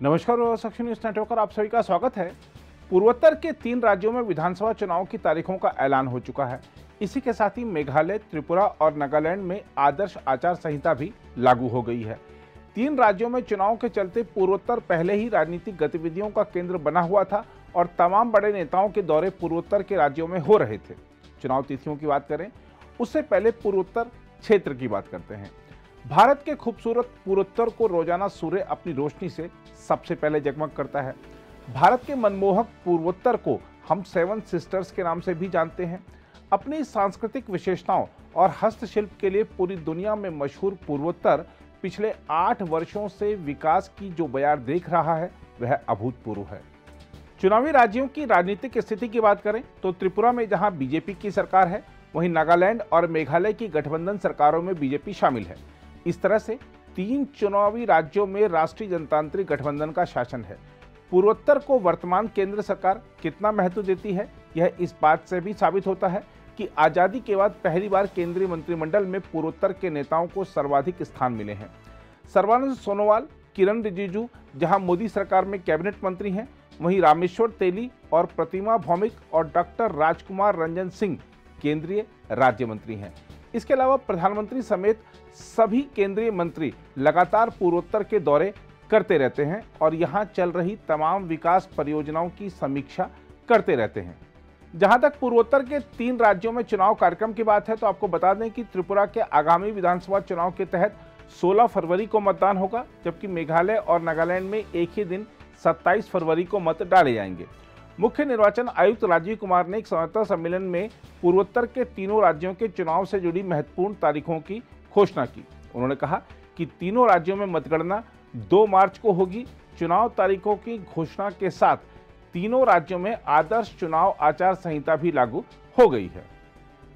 नमस्कार और suction news network पर आप सभी का स्वागत है। पूर्वोत्तर के 3 राज्यों में विधानसभा चुनाव की तारीखों का ऐलान हो चुका है। इसी के साथ ही मेघालय, त्रिपुरा और नागालैंड में आदर्श आचार संहिता भी लागू हो गई है। 3 राज्यों में चुनाव के चलते पूर्वोत्तर पहले ही राजनीतिक गतिविधियों का केंद्र बना हुआ था और तमाम बड़े नेताओं के दौरे पूर्वोत्तर के राज्यों में हो रहे थे। चुनाव तिथियों की बात करें उससे पहले पूर्वोत्तर क्षेत्र की बात करते हैं। भारत के खूबसूरत पूर्वोत्तर को रोजाना सूर्य अपनी रोशनी से सबसे पहले जगमग करता है। भारत के मनमोहक पूर्वोत्तर को हम 7 सिस्टर्स के नाम से भी जानते हैं। अपनी सांस्कृतिक विशेषताओं और हस्तशिल्प के लिए पूरी दुनिया में मशहूर पूर्वोत्तर पिछले 8 वर्षों से विकास की जो बयार देख रहा है वह अभूतपूर्व है। चुनावी राज्यों की राजनीतिक स्थिति की बात करें तो त्रिपुरा में जहां बीजेपी की सरकार है, वहीं नागालैंड और मेघालय की गठबंधन सरकारों में बीजेपी शामिल है। इस तरह से 3 चुनावी राज्यों में राष्ट्रीय जनतांत्रिक गठबंधन का शासन है। पूर्वोत्तर को वर्तमान केंद्र सरकार कितना महत्व देती है, यह इस बात से भी साबित होता है कि आज़ादी के बाद पहली बार केंद्रीय मंत्रिमंडल में पूर्वोत्तर के नेताओं को सर्वाधिक स्थान मिले हैं। सर्बानंद सोनोवाल, किरण रिजिजू जहां मोदी सरकार में कैबिनेट मंत्री हैं, वहीं रामेश्वर तेली और प्रतिमा भौमिक और डॉक्टर राजकुमार रंजन सिंह केंद्रीय राज्य मंत्री हैं। इसके अलावा प्रधानमंत्री समेत सभी केंद्रीय मंत्री लगातार पूर्वोत्तर के दौरे करते रहते हैं और यहां चल रही तमाम विकास परियोजनाओं की समीक्षा करते रहते हैं। जहां तक पूर्वोत्तर के 3 राज्यों में चुनाव कार्यक्रम की बात है तो आपको बता दें कि त्रिपुरा के आगामी विधानसभा चुनाव के तहत 16 फरवरी को मतदान होगा, जबकि मेघालय और नागालैंड में एक ही दिन 27 फरवरी को मत डाले जाएंगे। मुख्य निर्वाचन आयुक्त राजीव कुमार ने एक संवाददाता सम्मेलन में पूर्वोत्तर के तीनों राज्यों के चुनाव से जुड़ी महत्वपूर्ण तारीखों की घोषणा की। उन्होंने कहा कि तीनों राज्यों में मतगणना 2 मार्च को होगी। चुनाव तारीखों की घोषणा के साथ तीनों राज्यों में आदर्श चुनाव आचार संहिता भी लागू हो गई है।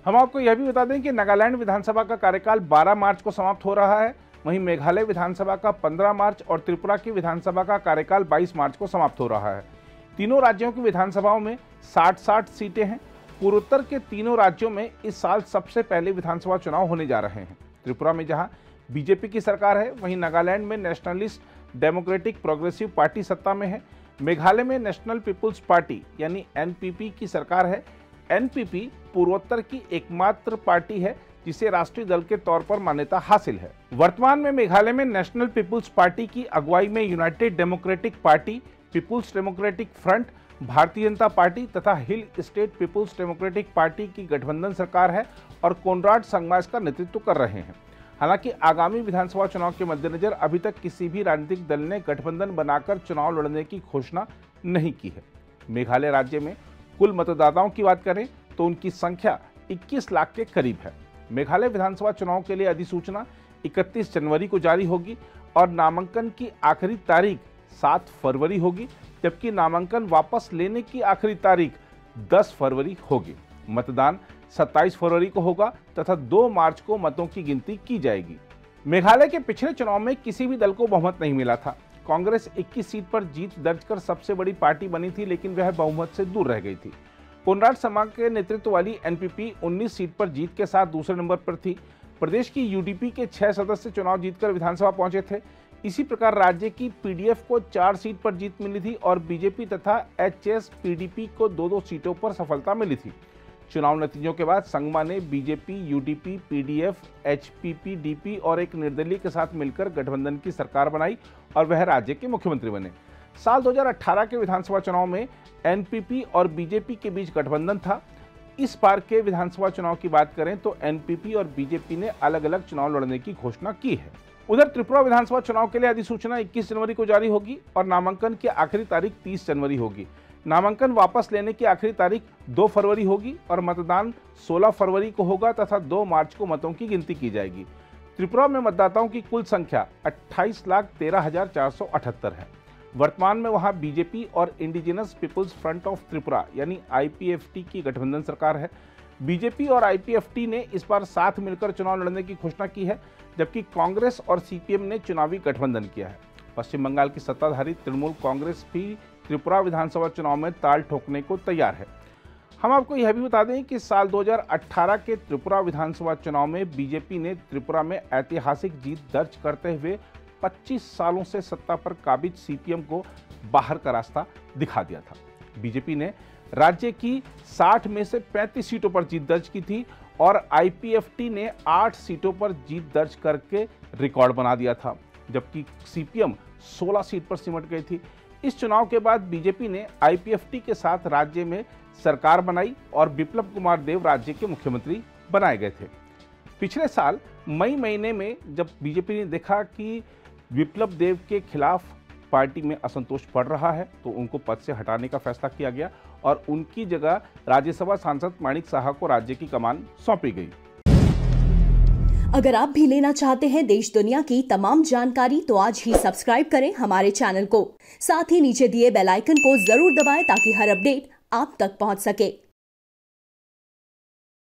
हम आपको यह भी बता दें कि नागालैंड विधानसभा का कार्यकाल 12 मार्च को समाप्त हो रहा है, वहीं मेघालय विधानसभा का 15 मार्च और त्रिपुरा की विधानसभा का कार्यकाल 22 मार्च को समाप्त हो रहा है। तीनों राज्यों की विधानसभाओं में 60-60 सीटें हैं। पूर्वोत्तर के तीनों राज्यों में इस साल सबसे पहले विधानसभा चुनाव होने जा रहे हैं। त्रिपुरा में जहां बीजेपी की सरकार है, वहीं नागालैंड में नेशनलिस्ट डेमोक्रेटिक प्रोग्रेसिव पार्टी सत्ता में है। मेघालय में नेशनल पीपुल्स पार्टी यानी एनपीपी की सरकार है। एनपीपी पूर्वोत्तर की एकमात्र पार्टी है जिसे राष्ट्रीय दल के तौर पर मान्यता हासिल है। वर्तमान में मेघालय में नेशनल पीपुल्स पार्टी की अगुवाई में United Democratic Party, People's Democratic Front, Bharatiya Janata Party तथा Hill State People's Democratic Party की गठबंधन सरकार है और कोनराड संगमा इसका नेतृत्व कर रहे हैं। हालांकि आगामी विधानसभा चुनाव के मद्देनजर अभी तक किसी भी राजनीतिक दल ने गठबंधन बनाकर चुनाव लड़ने की घोषणा नहीं की है। मेघालय राज्य में कुल मतदाताओं की बात करें तो उनकी संख्या 21 लाख के करीब है। मेघालय विधानसभा चुनाव के लिए अधिसूचना 31 जनवरी को जारी होगी और नामांकन की आखिरी तारीख 7 फरवरी होगी, जबकि नामांकन वापस लेने की आखिरी तारीख 10 फरवरी होगी। मतदान 27 फरवरी को होगा तथा 2 मार्च को मतों की गिनती की जाएगी। मेघालय के पिछले चुनाव में किसी भी दल को बहुमत नहीं मिला था। कांग्रेस 21 सीट पर जीत दर्ज कर सबसे बड़ी पार्टी बनी थी, लेकिन वह बहुमत से दूर रह गई थी। कोनराड संगमा के नेतृत्व वाली एनपीपी 19 सीट पर जीत के साथ दूसरे नंबर पर थी। प्रदेश की यूडीपी के 6 सदस्य चुनाव जीतकर विधानसभा पहुंचे थे। इसी प्रकार राज्य की पीडीएफ को 4 सीट पर जीत मिली थी और बीजेपी तथा एचएसपीडीपी को 2-2 सीटों पर सफलता मिली थी। चुनाव नतीजों के बाद संगमा ने बीजेपी, यूडीपी, पीडीएफ, एचपीपीडीपी और एक निर्दलीय के साथ मिलकर गठबंधन की सरकार बनाई और वह राज्य के मुख्यमंत्री बने। साल 2018 के विधानसभा चुनाव में एनपीपी और बीजेपी के बीच गठबंधन था। इस बार के विधानसभा चुनाव की बात करें तो एनपीपी और बीजेपी ने अलग अलग चुनाव लड़ने की घोषणा की है। उधर त्रिपुरा विधानसभा चुनाव के लिए अधिसूचना 21 जनवरी को जारी होगी और नामांकन की आखिरी तारीख 30 जनवरी होगी। नामांकन वापस लेने की आखिरी तारीख 2 फरवरी होगी और मतदान 16 फरवरी को होगा तथा 2 मार्च को मतों की गिनती की जाएगी। त्रिपुरा में मतदाताओं की कुल संख्या 28,13,478 है। वर्तमान में वहां बीजेपी और Indigenous People's Front of Tripura यानी आईपीएफटी की गठबंधन सरकार है। बीजेपी और आईपीएफटी ने इस बार साथ मिलकर चुनाव लड़ने की घोषणा की है, जबकि कांग्रेस और सीपीएम ने चुनावी गठबंधन किया है। पश्चिम बंगाल की सत्ताधारी तृणमूल कांग्रेस भी त्रिपुरा विधानसभा चुनाव में ताल ठोकने को तैयार है। हम आपको यह भी बता दें कि साल 2018 के त्रिपुरा विधानसभा चुनाव में बीजेपी ने त्रिपुरा में ऐतिहासिक जीत दर्ज करते हुए 25 सालों से सत्ता पर काबिज सीपीएम को बाहर का रास्ता दिखा दिया था। बीजेपी ने राज्य की 60 में से 35 सीटों पर जीत दर्ज की थी और आईपीएफटी ने 8 सीटों पर जीत दर्ज करके रिकॉर्ड बना दिया था, जबकि सीपीएम 16 सीट पर सिमट गई थी। इस चुनाव के बाद बीजेपी ने आईपीएफटी के साथ राज्य में सरकार बनाई और बिप्लब कुमार देव राज्य के मुख्यमंत्री बनाए गए थे। पिछले साल मई महीने में जब बीजेपी ने देखा कि बिप्लब देव के खिलाफ पार्टी में असंतोष बढ़ रहा है, तो उनको पद से हटाने का फैसला किया गया और उनकी जगह राज्यसभा सांसद माणिक साहा को राज्य की कमान सौंपी गई। अगर आप भी लेना चाहते हैं देश दुनिया की तमाम जानकारी तो आज ही सब्सक्राइब करें हमारे चैनल को। साथ ही नीचे दिए बेल आइकन को जरूर दबाएं ताकि हर अपडेट आप तक पहुंच सके।